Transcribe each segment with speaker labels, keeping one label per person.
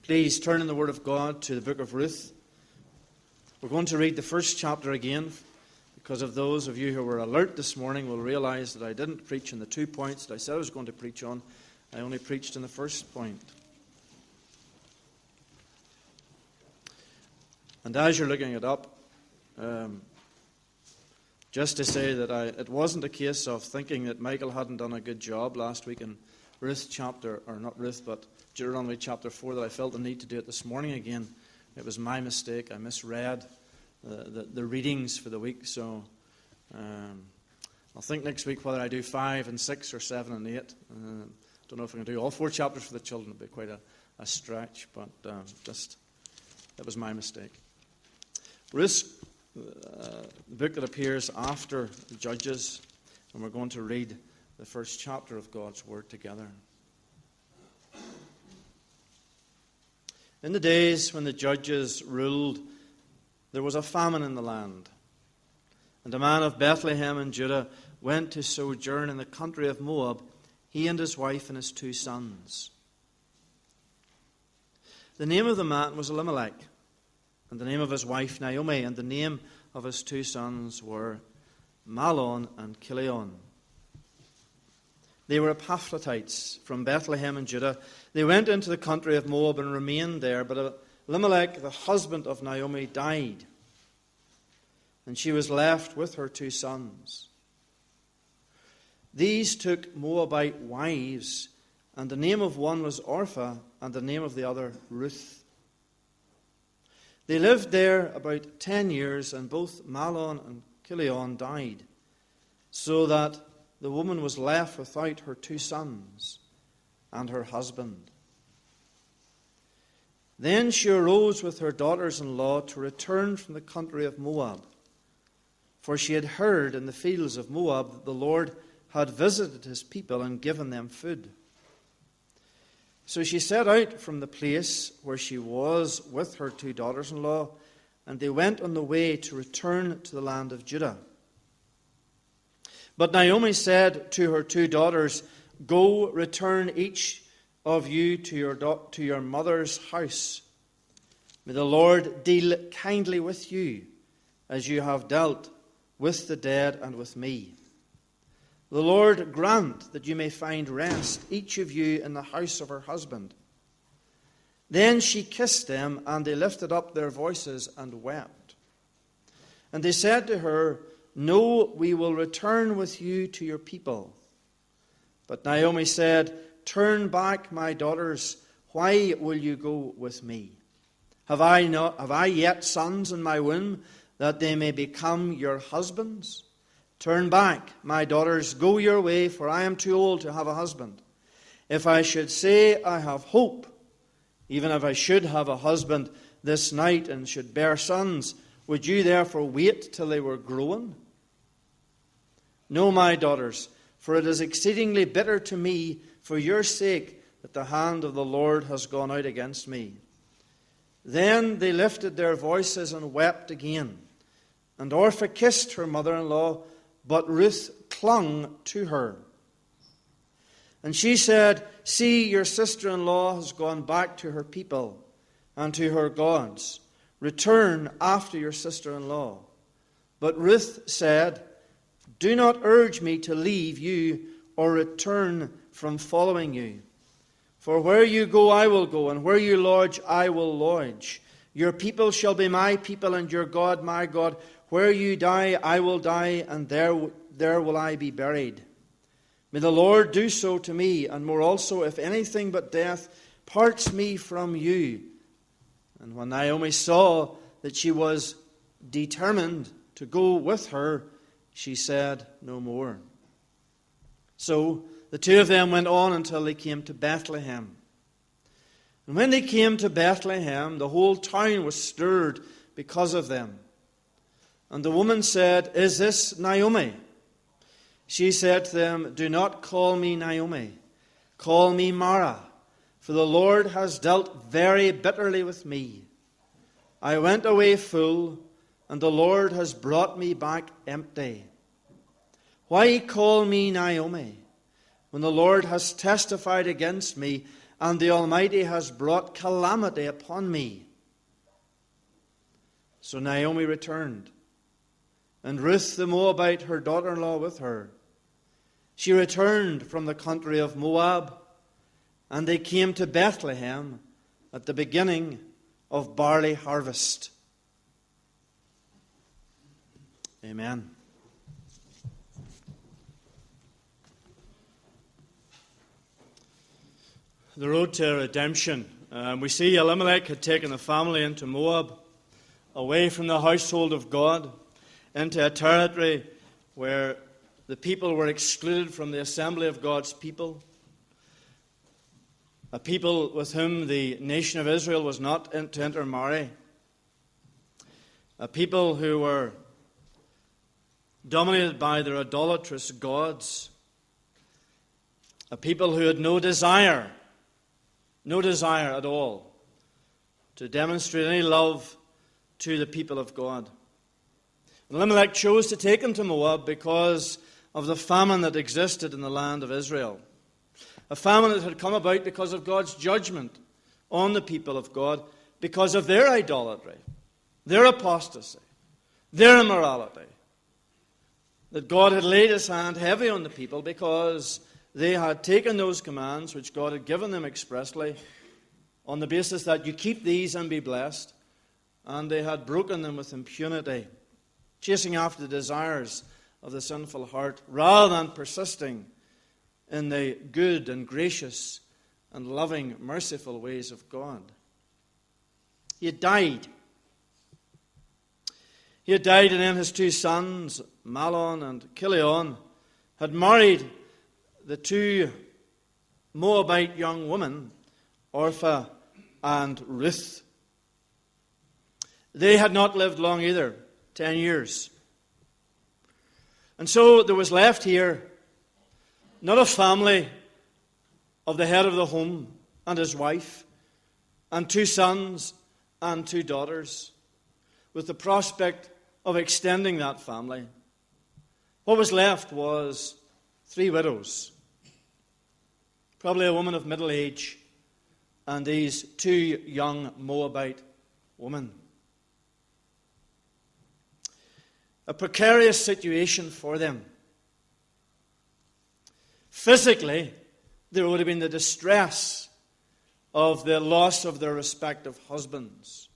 Speaker 1: Please turn in the Word of God to the book of Ruth. We're going to read the first chapter again, because of those of you who were alert this morning will realize that I didn't preach on the 2 points that I said I was going to preach on. I only preached on the first point. And as you're looking it up, just to say that it wasn't a case of thinking that Michael hadn't done a good job last week in Ruth chapter, or not Ruth, but Deuteronomy chapter 4, that I felt the need to do it this morning again. It was my mistake. I misread the readings for the week. So I'll think next week whether I do 5 and 6 or 7 and 8. Don't know if I can do all 4 chapters for the children. It'll be quite a stretch, but that was my mistake. Ruth, the book that appears after Judges, and we're going to read the first chapter of God's Word together. In the days when the judges ruled, there was a famine in the land. And a man of Bethlehem in Judah went to sojourn in the country of Moab, he and his wife and his 2 sons. The name of the man was Elimelech, and the name of his wife Naomi, and the name of his 2 sons were Mahlon and Chilion. They were Epaphrodites from Bethlehem in Judah. They went into the country of Moab and remained there, but Elimelech, the husband of Naomi, died, and she was left with her 2 sons. These took Moabite wives, and the name of one was Orpah, and the name of the other Ruth. They lived there about 10 years, and both Mahlon and Chilion died, so that the woman was left without her 2 sons and her husband. Then she arose with her daughters-in-law to return from the country of Moab, for she had heard in the fields of Moab that the Lord had visited his people and given them food. So she set out from the place where she was with her 2 daughters-in-law, and they went on the way to return to the land of Judah. But Naomi said to her 2 daughters, "Go, return each of you to your mother's house. May the Lord deal kindly with you, as you have dealt with the dead and with me. The Lord grant that you may find rest, each of you in the house of her husband." Then she kissed them, and they lifted up their voices and wept. And they said to her, "No, we will return with you to your people." But Naomi said, "Turn back, my daughters. Why will you go with me? Have I yet sons in my womb, that they may become your husbands? Turn back, my daughters, go your way, for I am too old to have a husband. If I should say I have hope, even if I should have a husband this night and should bear sons, would you therefore wait till they were grown? No, my daughters, for it is exceedingly bitter to me for your sake that the hand of the Lord has gone out against me." Then they lifted their voices and wept again. And Orpah kissed her mother-in-law, but Ruth clung to her. And she said, "See, your sister-in-law has gone back to her people and to her gods. Return after your sister-in-law." But Ruth said, "Do not urge me to leave you or return from following you. For where you go, I will go, and where you lodge, I will lodge. Your people shall be my people, and your God my God. Where you die, I will die, and there will I be buried. May the Lord do so to me, and more also, if anything but death parts me from you." And when Naomi saw that she was determined to go with her, she said no more. So the 2 of them went on until they came to Bethlehem. And when they came to Bethlehem, the whole town was stirred because of them. And the woman said, "Is this Naomi?" She said to them, "Do not call me Naomi. Call me Mara, for the Lord has dealt very bitterly with me. I went away full, and the Lord has brought me back empty. Why call me Naomi, when the Lord has testified against me and the Almighty has brought calamity upon me." So Naomi returned, and Ruth the Moabite, her daughter-in-law, with her. She returned from the country of Moab, and they came to Bethlehem at the beginning of barley harvest. Amen. The road to redemption. We see Elimelech had taken the family into Moab, away from the household of God, into a territory where the people were excluded from the assembly of God's people, a people with whom the nation of Israel was not to intermarry, a people who were dominated by their idolatrous gods, a people who had no desire at all to demonstrate any love to the people of God. And Elimelech chose to take them to Moab because of the famine that existed in the land of Israel. A famine that had come about because of God's judgment on the people of God, because of their idolatry, their apostasy, their immorality. That God had laid his hand heavy on the people because they had taken those commands which God had given them expressly on the basis that you keep these and be blessed, and they had broken them with impunity, chasing after the desires of the sinful heart rather than persisting in the good and gracious and loving, merciful ways of God. He had died. He had died, and then his two sons, Mahlon and Chilion, had married the two Moabite young women, Orpah and Ruth. They had not lived long either, 10 years. And so there was left here not a family of the head of the home and his wife, and two sons and two daughters, with the prospect of extending that family. What was left was 3 widows, probably a woman of middle age, and these 2 young Moabite women. A precarious situation for them. Physically, there would have been the distress of the loss of their respective husbands,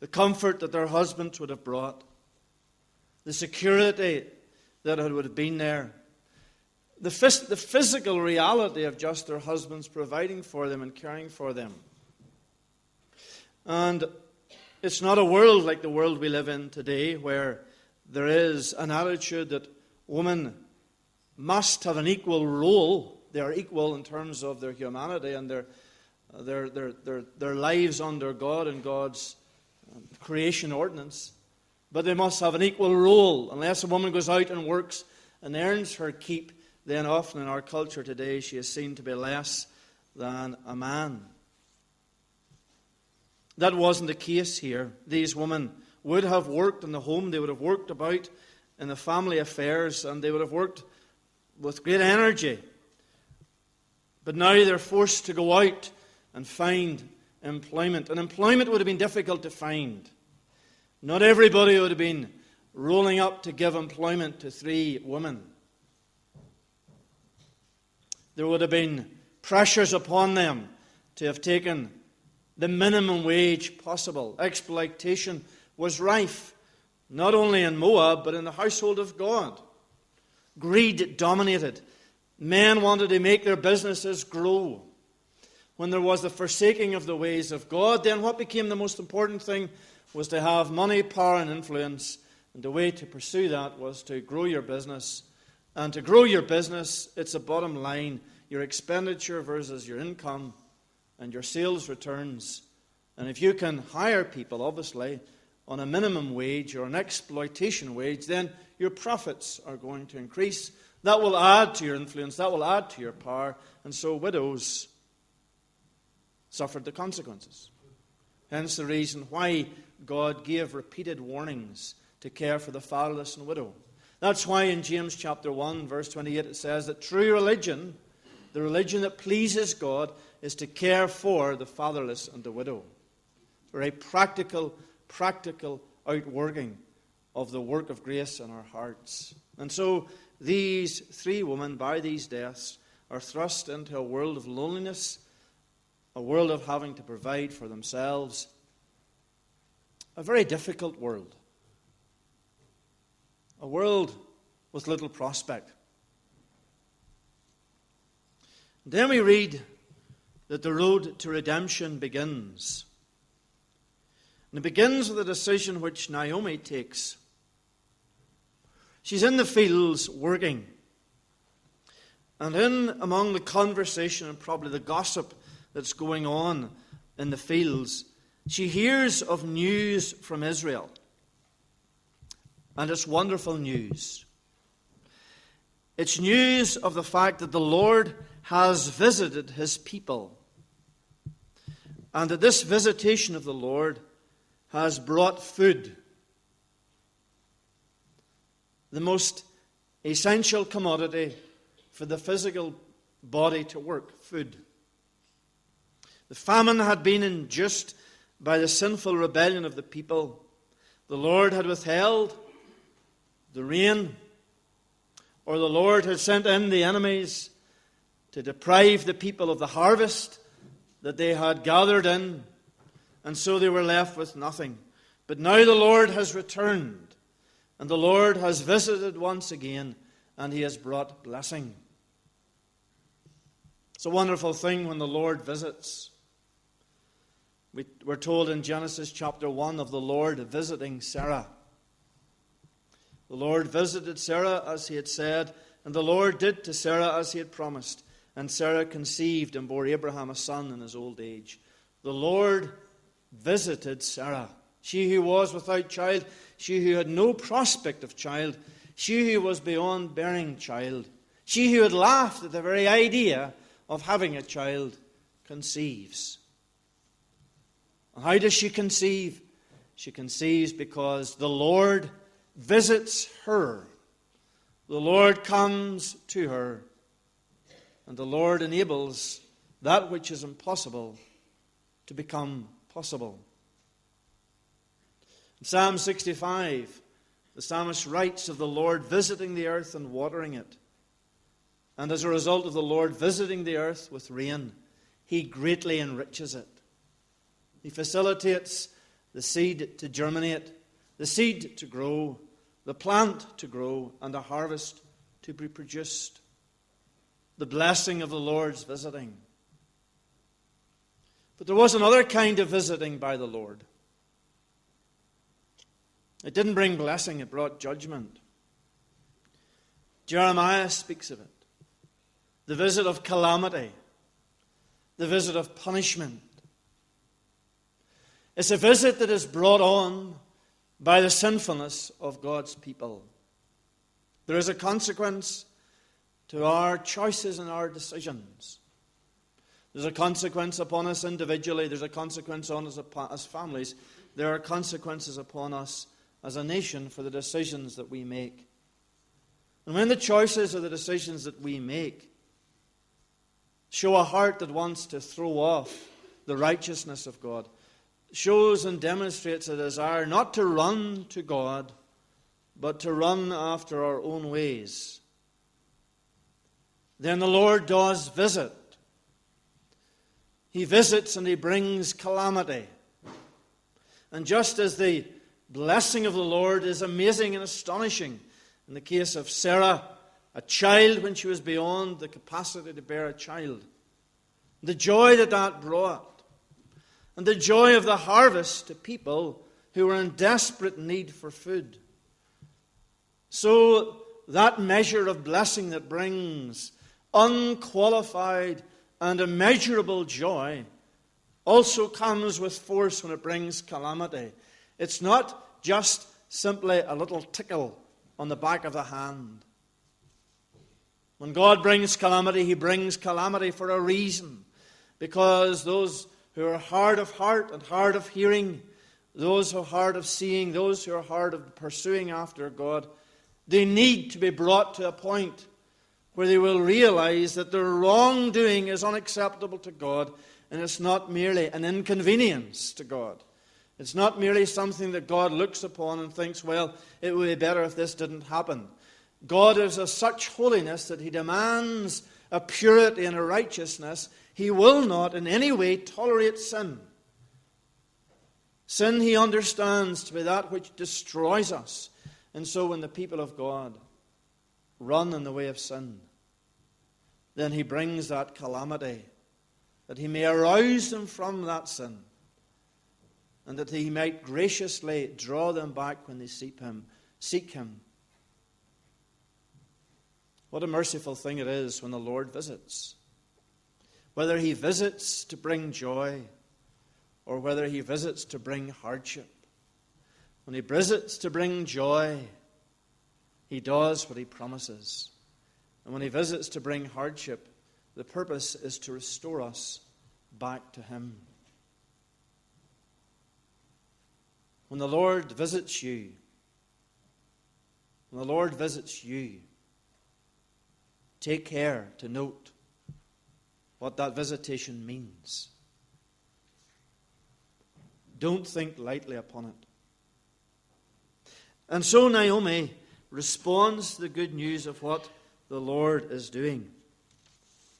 Speaker 1: the comfort that their husbands would have brought, the security that would have been there, the physical reality of just their husbands providing for them and caring for them. And it's not a world like the world we live in today, where there is an attitude that women must have an equal role. They are equal in terms of their humanity and their lives under God and God's creation ordinance. But they must have an equal role. Unless a woman goes out and works and earns her keep, then often in our culture today she is seen to be less than a man. That wasn't the case here. These women would have worked in the home, they would have worked about in the family affairs, and they would have worked with great energy. But now they're forced to go out and find employment. And employment would have been difficult to find. Not everybody would have been rolling up to give employment to 3 women. There would have been pressures upon them to have taken the minimum wage possible. Exploitation was rife, not only in Moab, but in the household of God. Greed dominated. Men wanted to make their businesses grow. When there was the forsaking of the ways of God, then what became the most important thing was to have money, power, and influence. And the way to pursue that was to grow your business. And to grow your business, it's a bottom line. Your expenditure versus your income and your sales returns. And if you can hire people, obviously, on a minimum wage or an exploitation wage, then your profits are going to increase. That will add to your influence. That will add to your power. And so widows suffered the consequences. Hence the reason why God gave repeated warnings to care for the fatherless and widow. That's why in James chapter 1, verse 28, it says that true religion the religion that pleases God, is to care for the fatherless and the widow. Very practical outworking of the work of grace in our hearts. And so these three women, by these deaths, are thrust into a world of loneliness, a world of having to provide for themselves, a very difficult world, a world with little prospect. Then we read that the road to redemption begins. And it begins with a decision which Naomi takes. She's in the fields working. And in among the conversation and probably the gossip that's going on in the fields, she hears of news from Israel. And it's wonderful news. It's news of the fact that the Lord has visited his people. And that this visitation of the Lord has brought food. The most essential commodity for the physical body to work, food. The famine had been induced by the sinful rebellion of the people. The Lord had withheld the rain, or the Lord had sent in the enemies to deprive the people of the harvest that they had gathered in, and so they were left with nothing. But now the Lord has returned, and the Lord has visited once again, and he has brought blessing. It's a wonderful thing when the Lord visits. We're told in Genesis chapter 1 of the Lord visiting Sarah. The Lord visited Sarah as he had said, and the Lord did to Sarah as he had promised. And Sarah conceived and bore Abraham a son in his old age. The Lord visited Sarah. She who was without child, she who had no prospect of child, she who was beyond bearing child, she who had laughed at the very idea of having a child, conceives. And how does she conceive? She conceives because the Lord visits her. The Lord comes to her. And the Lord enables that which is impossible to become possible. In Psalm 65, the psalmist writes of the Lord visiting the earth and watering it. And as a result of the Lord visiting the earth with rain, he greatly enriches it. He facilitates the seed to germinate, the seed to grow, the plant to grow, and a harvest to be produced. The blessing of the Lord's visiting. But there was another kind of visiting by the Lord. It didn't bring blessing, it brought judgment. Jeremiah speaks of it. The visit of calamity. The visit of punishment. It's a visit that is brought on by the sinfulness of God's people. There is a consequence to our choices and our decisions. There's a consequence upon us individually. There's a consequence on us as families. There are consequences upon us as a nation for the decisions that we make. And when the choices or the decisions that we make show a heart that wants to throw off the righteousness of God, shows and demonstrates a desire not to run to God, but to run after our own ways, then the Lord does visit. He visits and he brings calamity. And just as the blessing of the Lord is amazing and astonishing, in the case of Sarah, a child when she was beyond the capacity to bear a child, the joy that that brought, and the joy of the harvest to people who were in desperate need for food. So that measure of blessing that brings unqualified and immeasurable joy also comes with force when it brings calamity. It's not just simply a little tickle on the back of the hand. When God brings calamity, he brings calamity for a reason. Because those who are hard of heart and hard of hearing, those who are hard of seeing, those who are hard of pursuing after God, they need to be brought to a point where they will realize that their wrongdoing is unacceptable to God, and it's not merely an inconvenience to God. It's not merely something that God looks upon and thinks, well, it would be better if this didn't happen. God is of such holiness that he demands a purity and a righteousness. He will not in any way tolerate sin. Sin he understands to be that which destroys us. And so when the people of God run in the way of sin, then he brings that calamity, that he may arouse them from that sin, and that he might graciously draw them back when they seek him. What a merciful thing it is when the Lord visits. Whether he visits to bring joy, or whether he visits to bring hardship. When he visits to bring joy, he does what he promises. And when he visits to bring hardship, the purpose is to restore us back to him. When the Lord visits you, take care to note what that visitation means. Don't think lightly upon it. And so Naomi responds to the good news of what the Lord is doing.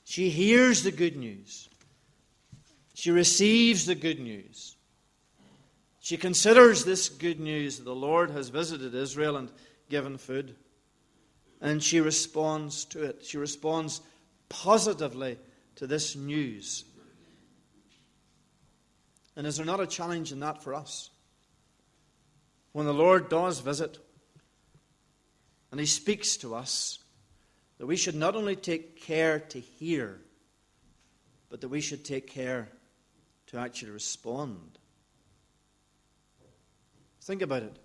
Speaker 1: She hears the good news. She receives the good news. She considers this good news that the Lord has visited Israel and given food. And she responds to it. She responds positively to this news. And is there not a challenge in that for us? When the Lord does visit and he speaks to us, that we should not only take care to hear, but that we should take care to actually respond. Think about it.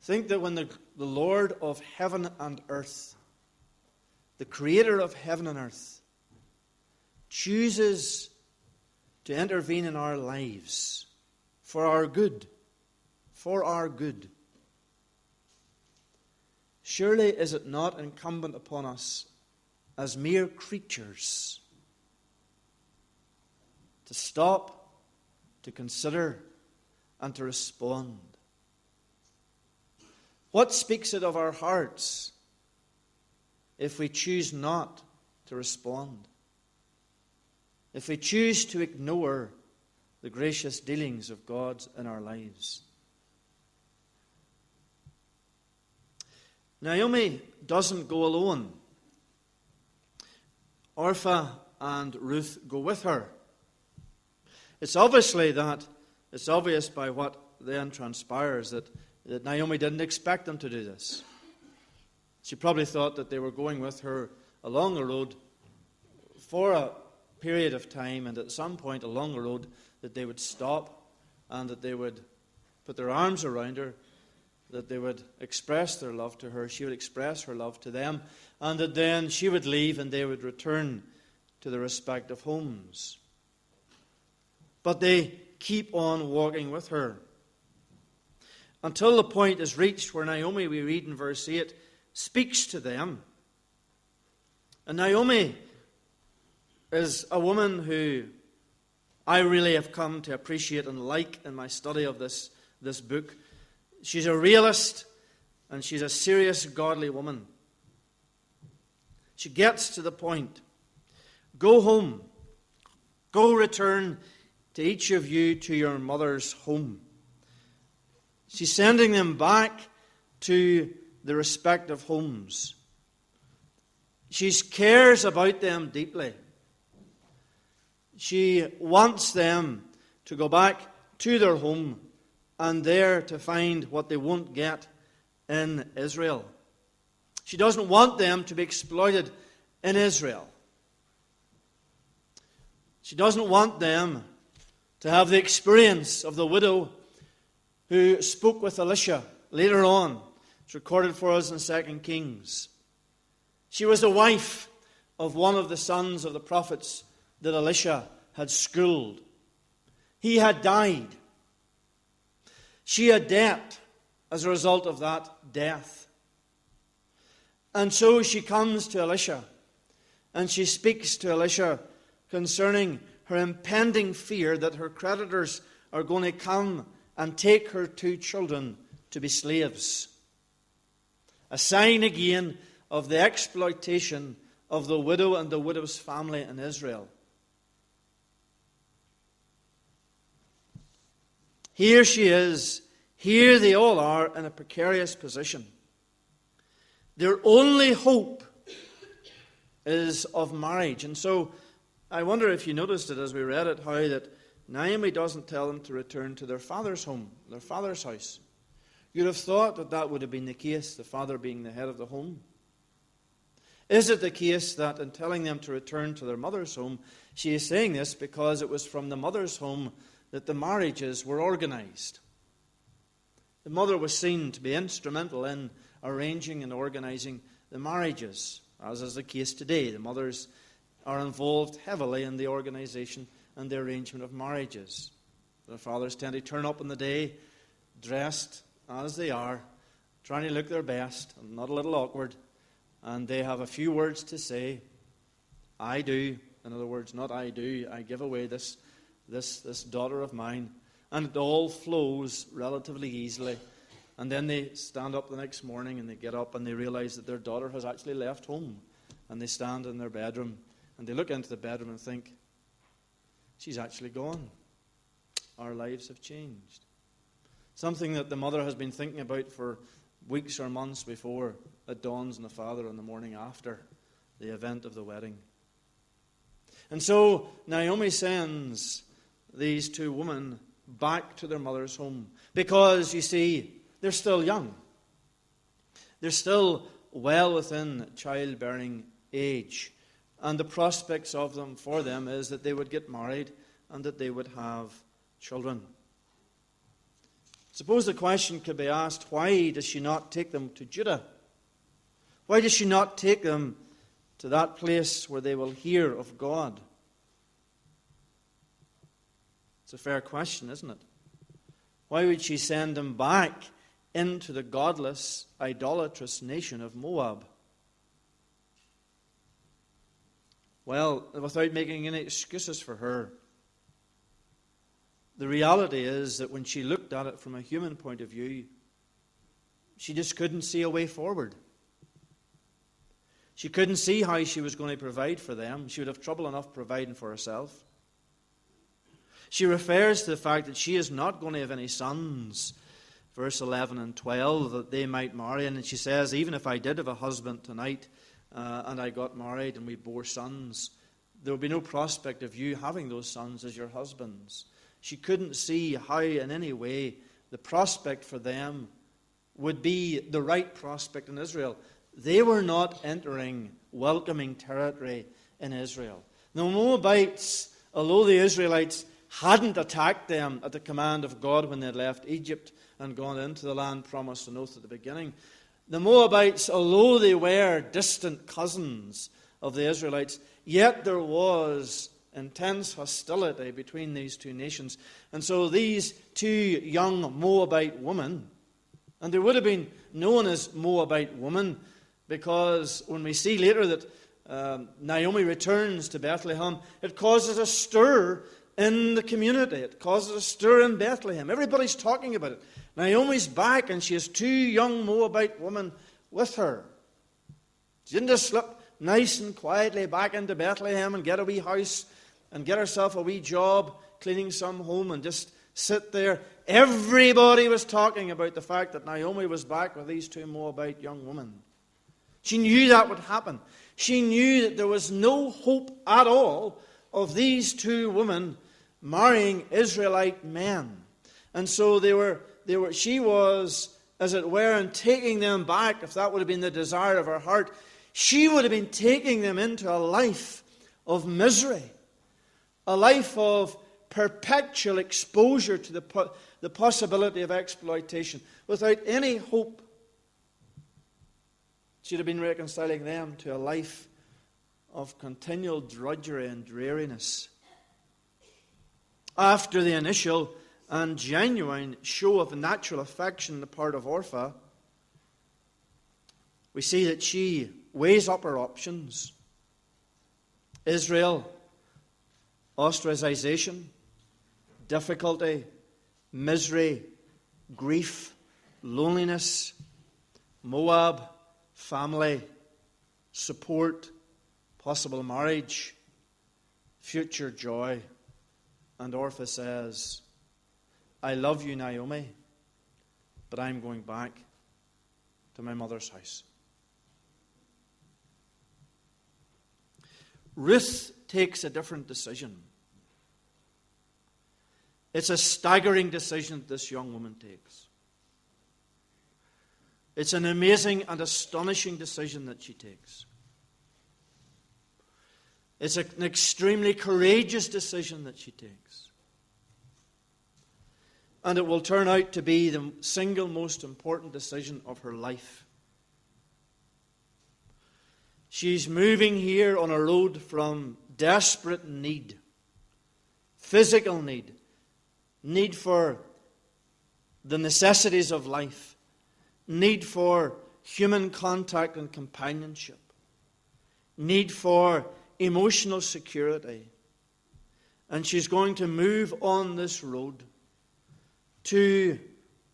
Speaker 1: Think that when the Lord of heaven and earth, the creator of heaven and earth, chooses to intervene in our lives for our good, surely is it not incumbent upon us as mere creatures to stop, to consider, and to respond? What speaks it of our hearts if we choose not to respond? If we choose to ignore the gracious dealings of God in our lives? Naomi doesn't go alone. Orpah and Ruth go with her. It's obvious by what then transpires that Naomi didn't expect them to do this. She probably thought that they were going with her along the road for a period of time, and at some point along the road that they would stop and that they would put their arms around her, that they would express their love to her, she would express her love to them, and that then she would leave and they would return to their respective homes. But they keep on walking with her until the point is reached where Naomi, we read in verse 8, speaks to them. And Naomi is a woman who I really have come to appreciate and like in my study of this book. She's a realist and she's a serious, godly woman. She gets to the point. Go home. Go return to each of you to your mother's home. She's sending them back to the respective homes. She cares about them deeply. She wants them to go back to their home and there to find what they won't get in Israel. She doesn't want them to be exploited in Israel. She doesn't want them to have the experience of the widow who spoke with Elisha later on. It's recorded for us in 2 Kings. She was the wife of one of the sons of the prophets that Elisha had schooled. He had died. She had debt as a result of that death. And so she comes to Elisha, and she speaks to Elisha concerning her impending fear that her creditors are going to come and take her 2 children to be slaves. A sign again of the exploitation of the widow and the widow's family in Israel. Here she is. Here they all are in a precarious position. Their only hope is of marriage. And so I wonder if you noticed it as we read it, how that Naomi doesn't tell them to return to their father's home, their father's house. You'd have thought that that would have been the case, the father being the head of the home. Is it the case that in telling them to return to their mother's home, she is saying this because it was from the mother's home that the marriages were organized? The mother was seen to be instrumental in arranging and organizing the marriages, as is the case today. The mothers are involved heavily in the organization and the arrangement of marriages. The fathers tend to turn up in the day, dressed as they are, trying to look their best, and not a little awkward, and they have a few words to say. I do. In other words, not I do. I give away this daughter of mine. And it all flows relatively easily. And then they stand up the next morning and they get up and they realize that their daughter has actually left home. And they stand in their bedroom and they look into the bedroom and think, she's actually gone. Our lives have changed. Something that the mother has been thinking about for weeks or months before it dawns on the father on the morning after the event of the wedding. And so Naomi sends these 2 women back to their mother's home because, you see, they're still young. They're still well within childbearing age. And the prospects of them for them is that they would get married and that they would have children. Suppose the question could be asked, why does she not take them to Judah? Why does she not take them to that place where they will hear of God? It's a fair question, isn't it? Why would she send them back into the godless, idolatrous nation of Moab? Well, without making any excuses for her, the reality is that when she looked at it from a human point of view, she just couldn't see a way forward. She couldn't see how she was going to provide for them. She would have trouble enough providing for herself. She refers to the fact that she is not going to have any sons, verse 11 and 12, that they might marry. And she says, even if I did have a husband tonight and I got married and we bore sons, there would be no prospect of you having those sons as your husbands. She couldn't see how in any way the prospect for them would be the right prospect in Israel. They were not entering welcoming territory in Israel. The Moabites, although the Israelites hadn't attacked them at the command of God when they had left Egypt and gone into the land promised on oath at the beginning, the Moabites, although they were distant cousins of the Israelites, yet there was intense hostility between these 2 nations. And so these 2 young Moabite women, and they would have been known as Moabite women, because when we see later that Naomi returns to Bethlehem, it causes a stir in the community. It causes a stir in Bethlehem. Everybody's talking about it. Naomi's back and she has 2 young Moabite women with her. She didn't just slip nice and quietly back into Bethlehem and get a wee house and get herself a wee job cleaning some home and just sit there. Everybody was talking about the fact that Naomi was back with these 2 Moabite young women. She knew that would happen. She knew that there was no hope at all of these 2 women marrying Israelite men. And so she was, as it were, in taking them back, if that would have been the desire of her heart, she would have been taking them into a life of misery, a life of perpetual exposure to the possibility of exploitation, without any hope. She'd have been reconciling them to a life of continual drudgery and dreariness. After the initial and genuine show of natural affection on the part of Orpah, we see that she weighs up her options. Israel, ostracization, difficulty, misery, grief, loneliness. Moab, family, support, possible marriage, future joy. And Orpah says, I love you, Naomi, but I'm going back to my mother's house. Ruth takes a different decision. It's a staggering decision that this young woman takes. It's an amazing and astonishing decision that she takes. It's an extremely courageous decision that she takes. And it will turn out to be the single most important decision of her life. She's moving here on a road from desperate need, physical need for the necessities of life, need for human contact and companionship, need for emotional security. And she's going to move on this road to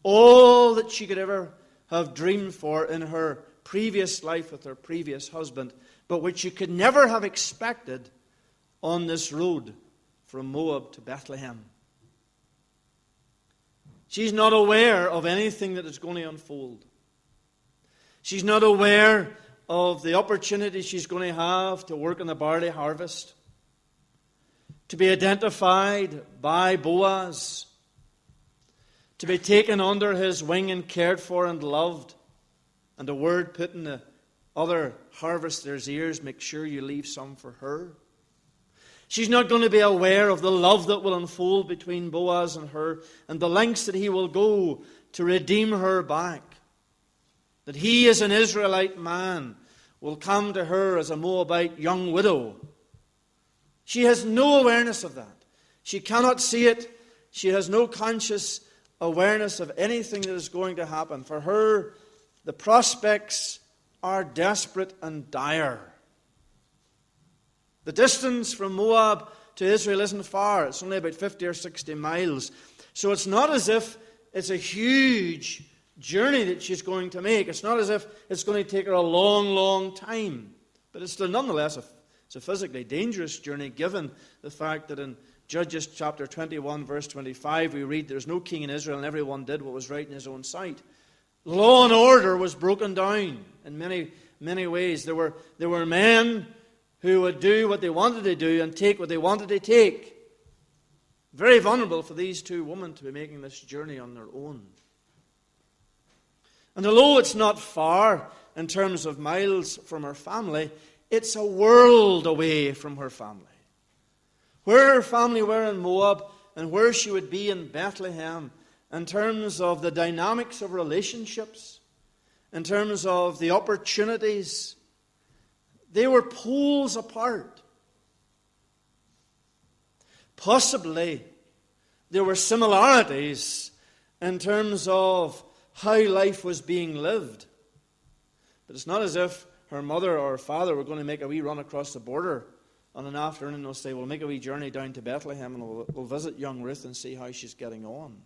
Speaker 1: all that she could ever have dreamed for in her previous life with her previous husband, but which she could never have expected on this road from Moab to Bethlehem. She's not aware of anything that is going to unfold. She's not aware of the opportunity she's going to have to work in the barley harvest, to be identified by Boaz, to be taken under his wing and cared for and loved, and a word put in the other harvesters' ears, make sure you leave some for her. She's not going to be aware of the love that will unfold between Boaz and her, and the lengths that he will go to redeem her back. That he, as an Israelite man, will come to her as a Moabite young widow. She has no awareness of that. She cannot see it. She has no conscious awareness of anything that is going to happen. For her, the prospects are desperate and dire. The distance from Moab to Israel isn't far. It's only about 50 or 60 miles. So it's not as if it's a huge journey that she's going to make. It's not as if it's going to take her a long, long time. But it's still nonetheless it's a physically dangerous journey, given the fact that in Judges chapter 21, verse 25, we read, there's no king in Israel, and everyone did what was right in his own sight. Law and order was broken down in many, many ways. There were men who would do what they wanted to do and take what they wanted to take. Very vulnerable for these two women to be making this journey on their own. And although it's not far in terms of miles from her family, it's a world away from her family. Where her family were in Moab and where she would be in Bethlehem, in terms of the dynamics of relationships, in terms of the opportunities, they were poles apart. Possibly there were similarities in terms of how life was being lived. But it's not as if her mother or father were going to make a wee run across the border on an afternoon and they'll say, we'll make a wee journey down to Bethlehem and we'll visit young Ruth and see how she's getting on.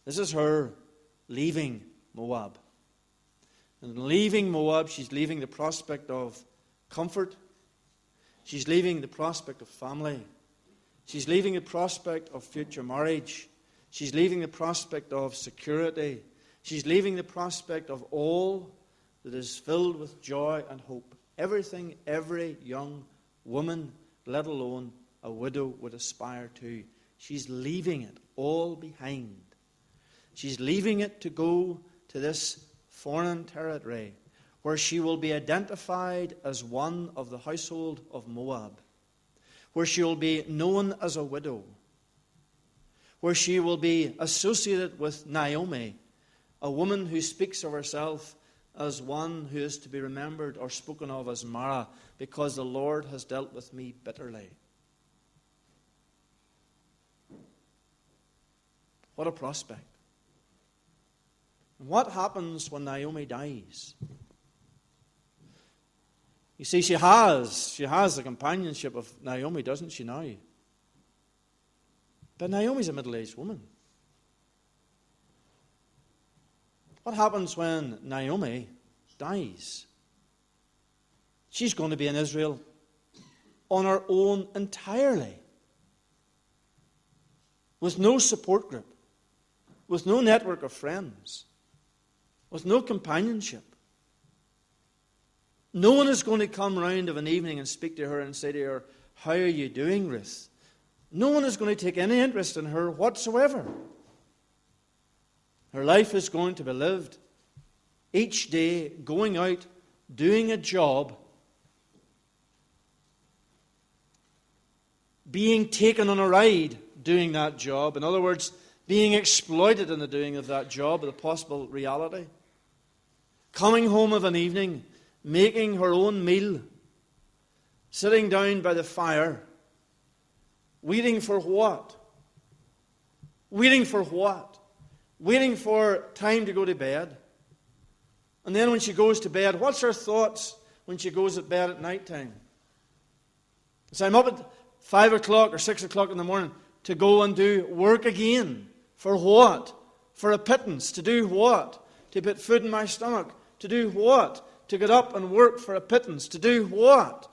Speaker 1: This is her leaving Moab. And in leaving Moab, she's leaving the prospect of comfort. She's leaving the prospect of family. She's leaving the prospect of future marriage. She's leaving the prospect of security. She's leaving the prospect of all that is filled with joy and hope. Everything every young woman, let alone a widow, would aspire to. She's leaving it all behind. She's leaving it to go to this foreign territory where she will be identified as one of the household of Moab, where she will be known as a widow, where she will be associated with Naomi, a woman who speaks of herself as one who is to be remembered or spoken of as Mara, because the Lord has dealt with me bitterly. What a prospect. What happens when Naomi dies? You see, she has the companionship of Naomi, doesn't she now? But Naomi's a middle-aged woman. What happens when Naomi dies? She's going to be in Israel on her own entirely, with no support group, with no network of friends, with no companionship. No one is going to come round of an evening and speak to her and say to her, "How are you doing, Ruth?" No one is going to take any interest in her whatsoever. Her life is going to be lived each day going out, doing a job, being taken on a ride doing that job. In other words, being exploited in the doing of that job, the possible reality. Coming home of an evening, making her own meal, sitting down by the fire, waiting for what? Waiting for what? Waiting for time to go to bed. And then when she goes to bed, what's her thoughts when she goes to bed at night time? So I'm up at 5 o'clock or 6 o'clock in the morning to go and do work again. For what? For a pittance. To do what? To put food in my stomach. To do what? To get up and work for a pittance. To do what?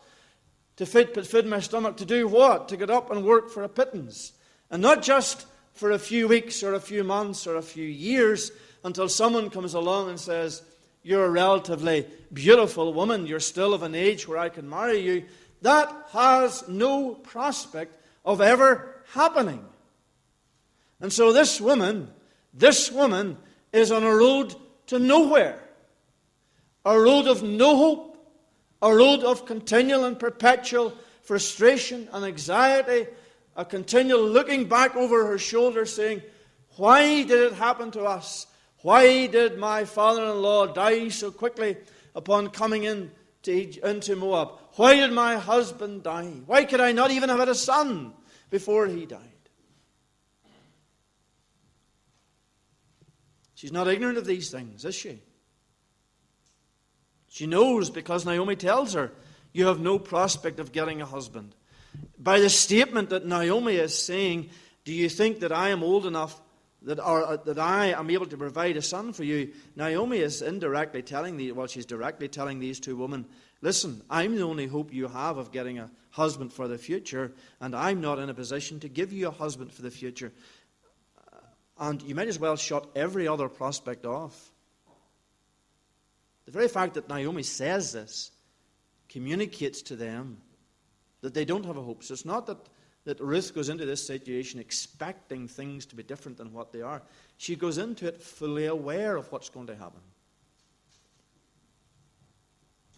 Speaker 1: To put food in my stomach. To do what? To get up and work for a pittance. And not just for a few weeks or a few months or a few years until someone comes along and says, "You're a relatively beautiful woman. You're still of an age where I can marry you." That has no prospect of ever happening. And so this woman is on a road to nowhere. A road of no hope. A road of continual and perpetual frustration and anxiety. A continual looking back over her shoulder saying, "Why did it happen to us? Why did my father-in-law die so quickly upon coming into Moab? Why did my husband die? Why could I not even have had a son before he died?" She's not ignorant of these things, is she? She knows because Naomi tells her, "You have no prospect of getting a husband." By the statement that Naomi is saying, "Do you think that I am old enough that I am able to provide a son for you?" Naomi is indirectly telling she's directly telling these two women, "Listen, I'm the only hope you have of getting a husband for the future, and I'm not in a position to give you a husband for the future. And you might as well shut every other prospect off." The very fact that Naomi says this communicates to them that they don't have a hope. So it's not that Ruth goes into this situation expecting things to be different than what they are. She goes into it fully aware of what's going to happen.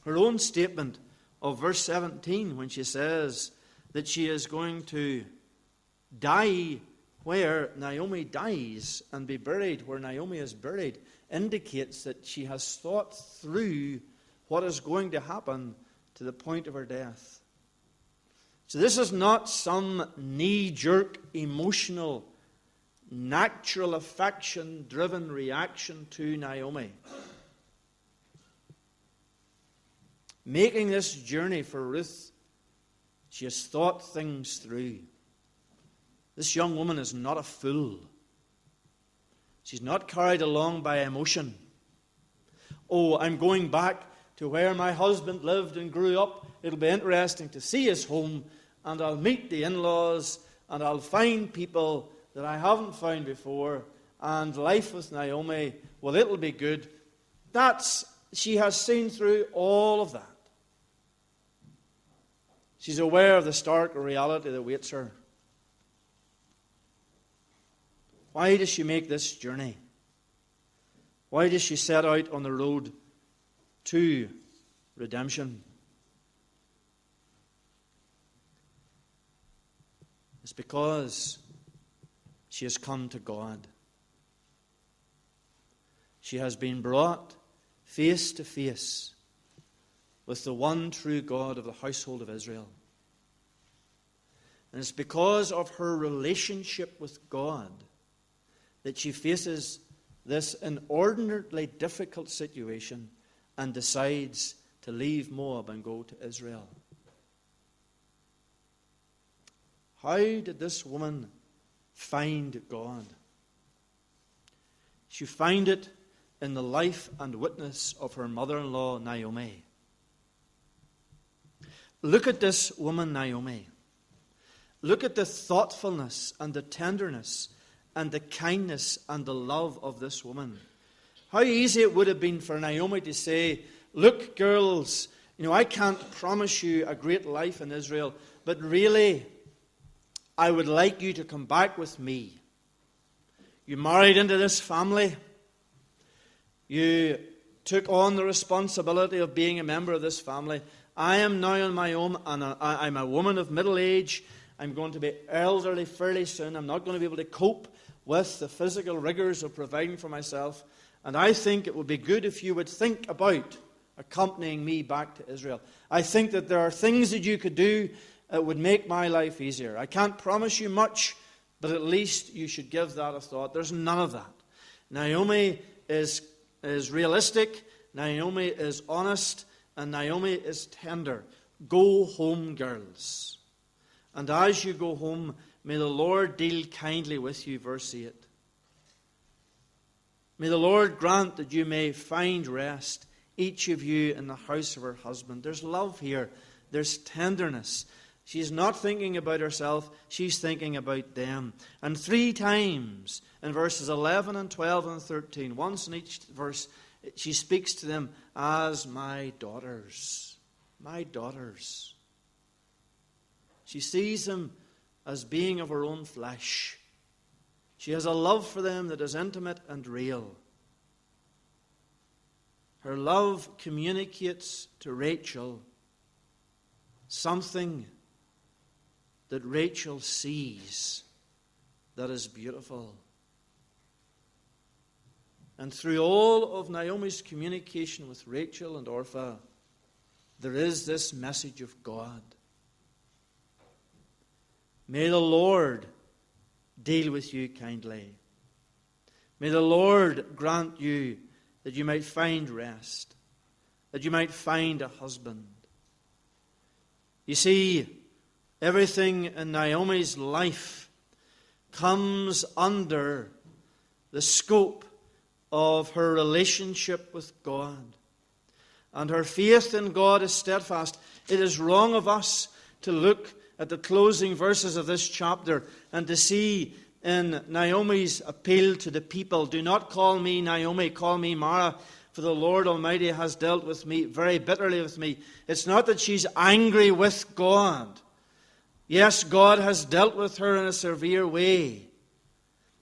Speaker 1: Her own statement of verse 17, when she says that she is going to die where Naomi dies and be buried where Naomi is buried, indicates that she has thought through what is going to happen to the point of her death. So this is not some knee-jerk, emotional, natural affection-driven reaction to Naomi. Making this journey for Ruth, she has thought things through. This young woman is not a fool. She's not carried along by emotion. "Oh, I'm going back to where my husband lived and grew up. It'll be interesting to see his home, and I'll meet the in-laws, and I'll find people that I haven't found before, and life with Naomi, well, it'll be good." She has seen through all of that. She's aware of the stark reality that awaits her. Why does she make this journey? Why does she set out on the road to redemption? It's because she has come to God. She has been brought face to face with the one true God of the household of Israel. And it's because of her relationship with God that she faces this inordinately difficult situation and decides to leave Moab and go to Israel. How did this woman find God? She found it in the life and witness of her mother-in-law, Naomi. Look at this woman, Naomi. Look at the thoughtfulness and the tenderness and the kindness and the love of this woman. How easy it would have been for Naomi to say, look, girls, I can't promise you a great life in Israel, but really, I would like you to come back with me. You married into this family. You took on the responsibility of being a member of this family. I am now on my own, and I'm a woman of middle age. I'm going to be elderly fairly soon. I'm not going to be able to cope with the physical rigors of providing for myself. And I think it would be good if you would think about accompanying me back to Israel. I think that there are things that you could do that would make my life easier. I can't promise you much, but at least you should give that a thought. There's none of that. Naomi is realistic. Naomi is honest. And Naomi is tender. Go home, girls. And as you go home, may the Lord deal kindly with you. Verse 8. May the Lord grant that you may find rest, each of you in the house of her husband. There's love here. There's tenderness. She's not thinking about herself. She's thinking about them. And 3 times in verses 11 and 12 and 13, once in each verse, she speaks to them as my daughters. My daughters. She sees them as being of her own flesh. She has a love for them that is intimate and real. Her love communicates to Rachel something that Rachel sees that is beautiful. And through all of Naomi's communication with Rachel and Orpah, there is this message of God. May the Lord deal with you kindly. May the Lord grant you that you might find rest, that you might find a husband. You see, everything in Naomi's life comes under the scope of her relationship with God. And her faith in God is steadfast. It is wrong of us to look at the closing verses of this chapter and to see in Naomi's appeal to the people, do not call me Naomi, call me Mara, for the Lord Almighty has dealt with me very bitterly with me. It's not that she's angry with God. Yes, God has dealt with her in a severe way.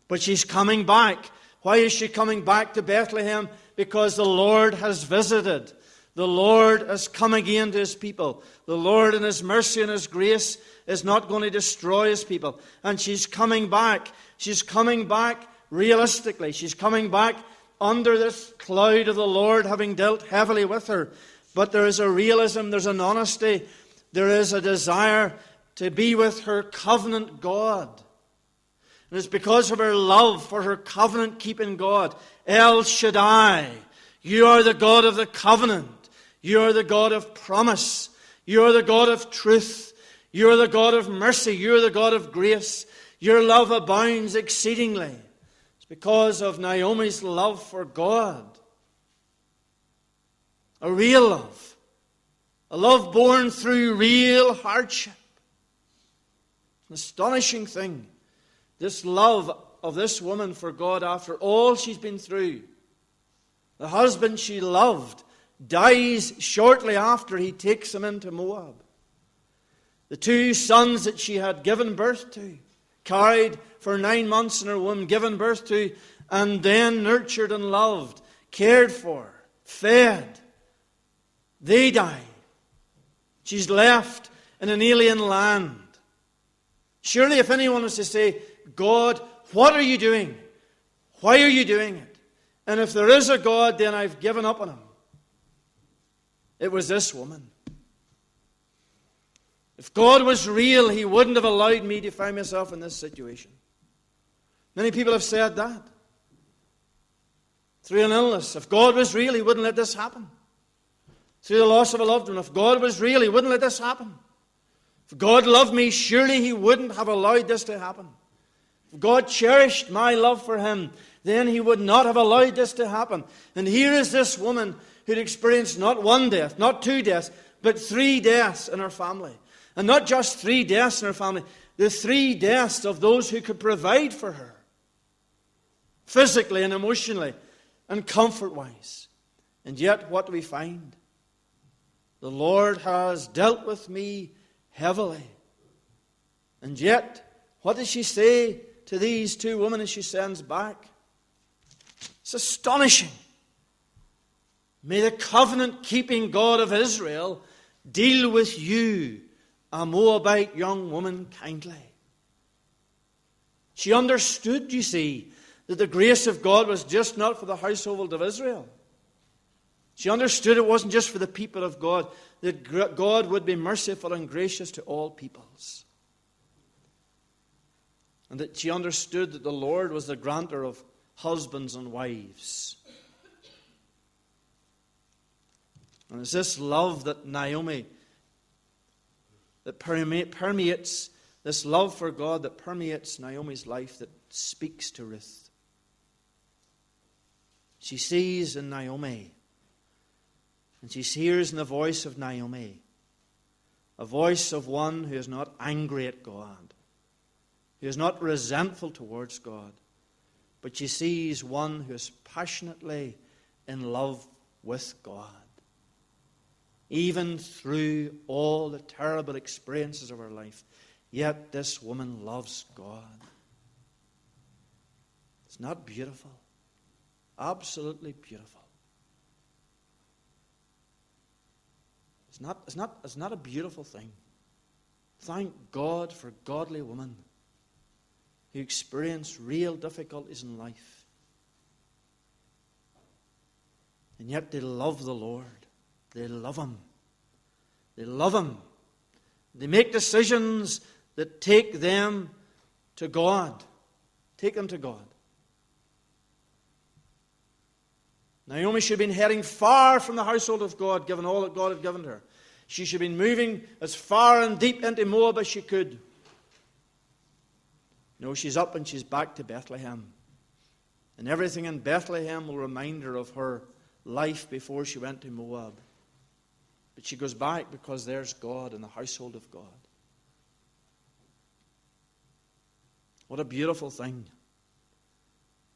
Speaker 1: But she's coming back. Why is she coming back to Bethlehem? Because the Lord has visited. The Lord has come again to His people. The Lord in His mercy and His grace is not going to destroy His people. And she's coming back. She's coming back realistically. She's coming back under this cloud of the Lord having dealt heavily with her. But there is a realism, there's an honesty, there is a desire to be with her covenant God. And it's because of her love for her covenant-keeping God. El Shaddai, you are the God of the covenant. You are the God of promise. You are the God of truth. You are the God of mercy. You are the God of grace. Your love abounds exceedingly. It's because of Naomi's love for God. A real love. A love born through real hardship. An astonishing thing. This love of this woman for God after all she's been through. The husband she loved dies shortly after he takes him into Moab. The 2 sons that she had given birth to, carried for 9 months in her womb, given birth to, and then nurtured and loved, cared for, fed, they die. She's left in an alien land. Surely if anyone was to say, God, what are you doing? Why are you doing it? And if there is a God, then I've given up on Him. It was this woman. If God was real, He wouldn't have allowed me to find myself in this situation. Many people have said that. through an illness. If God was real, He wouldn't let this happen. Through the loss of a loved one. If God was real, He wouldn't let this happen. If God loved me, surely He wouldn't have allowed this to happen. If God cherished my love for Him, then He would not have allowed this to happen. And here is this woman who'd experienced not one death, not two deaths, but 3 deaths in her family. And not just 3 deaths in her family, the 3 deaths of those who could provide for her, physically and emotionally and comfort-wise. And yet, what do we find? The Lord has dealt with me heavily. And yet, what does she say to these 2 women as she sends back? It's astonishing. May the covenant-keeping God of Israel deal with you, a Moabite young woman, kindly. She understood, you see, that the grace of God was just not for the household of Israel. She understood it wasn't just for the people of God, that God would be merciful and gracious to all peoples. And that she understood that the Lord was the granter of husbands and wives. And it's this love that Naomi, that permeates, this love for God that permeates Naomi's life, that speaks to Ruth. She sees in Naomi, and she hears in the voice of Naomi, a voice of one who is not angry at God, who is not resentful towards God, but she sees one who is passionately in love with God. Even through all the terrible experiences of her life, yet this woman loves God. It's not beautiful. Absolutely beautiful. It's not a beautiful thing. Thank God for godly women who experience real difficulties in life. And yet they love the Lord. They love Him. They love Him. They make decisions that take them to God. Take them to God. Naomi should have been heading far from the household of God, given all that God had given her. She should have been moving as far and deep into Moab as she could. No, she's up and she's back to Bethlehem. And everything in Bethlehem will remind her of her life before she went to Moab. But she goes back because there's God in the household of God. What a beautiful thing.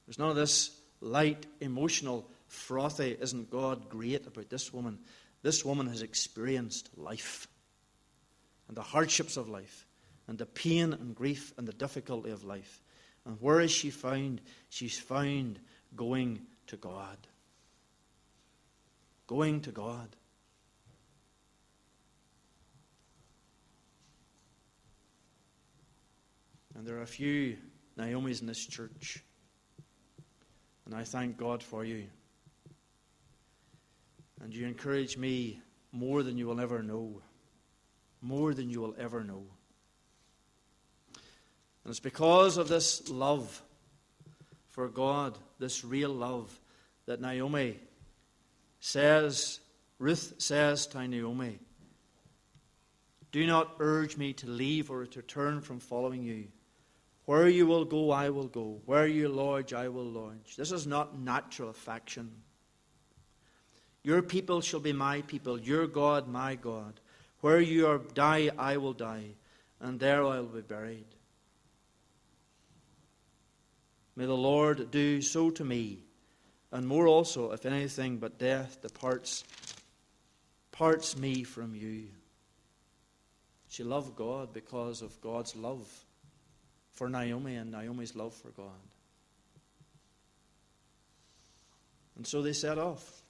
Speaker 1: There's none of this light, emotional, frothy, isn't God great about this woman. This woman has experienced life and the hardships of life and the pain and grief and the difficulty of life. And where is she found? She's found going to God. Going to God. And there are a few Naomis in this church. And I thank God for you. And you encourage me more than you will ever know. More than you will ever know. And it's because of this love for God, this real love, that Naomi says, Ruth says to Naomi, do not urge me to leave or to turn from following you. Where you will go, I will go. Where you lodge, I will lodge. This is not natural affection. Your people shall be my people, your God, my God. Where you die, I will die, and there I will be buried. May the Lord do so to me, and more also, if anything but death parts me from you. She loved God because of God's love for Naomi and Naomi's love for God. And so they set off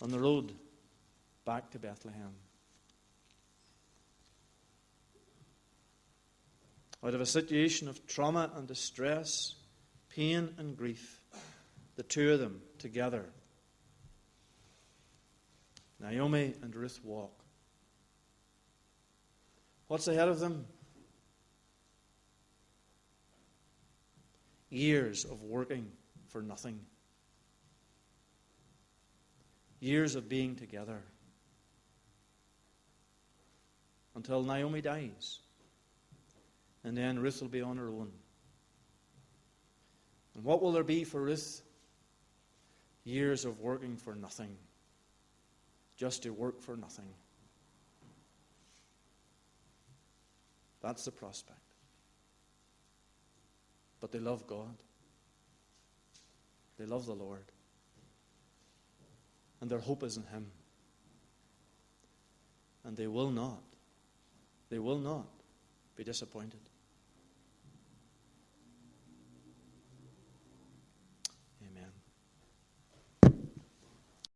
Speaker 1: on the road back to Bethlehem. Out of a situation of trauma and distress, pain and grief, the two of them together, Naomi and Ruth walk. What's ahead of them? Years of working for nothing. Years of being together until Naomi dies. And then Ruth will be on her own. And what will there be for Ruth? Years of working for nothing. Just to work for nothing. That's the prospect. But they love God. They love the Lord. And their hope is in Him. And they will not be disappointed.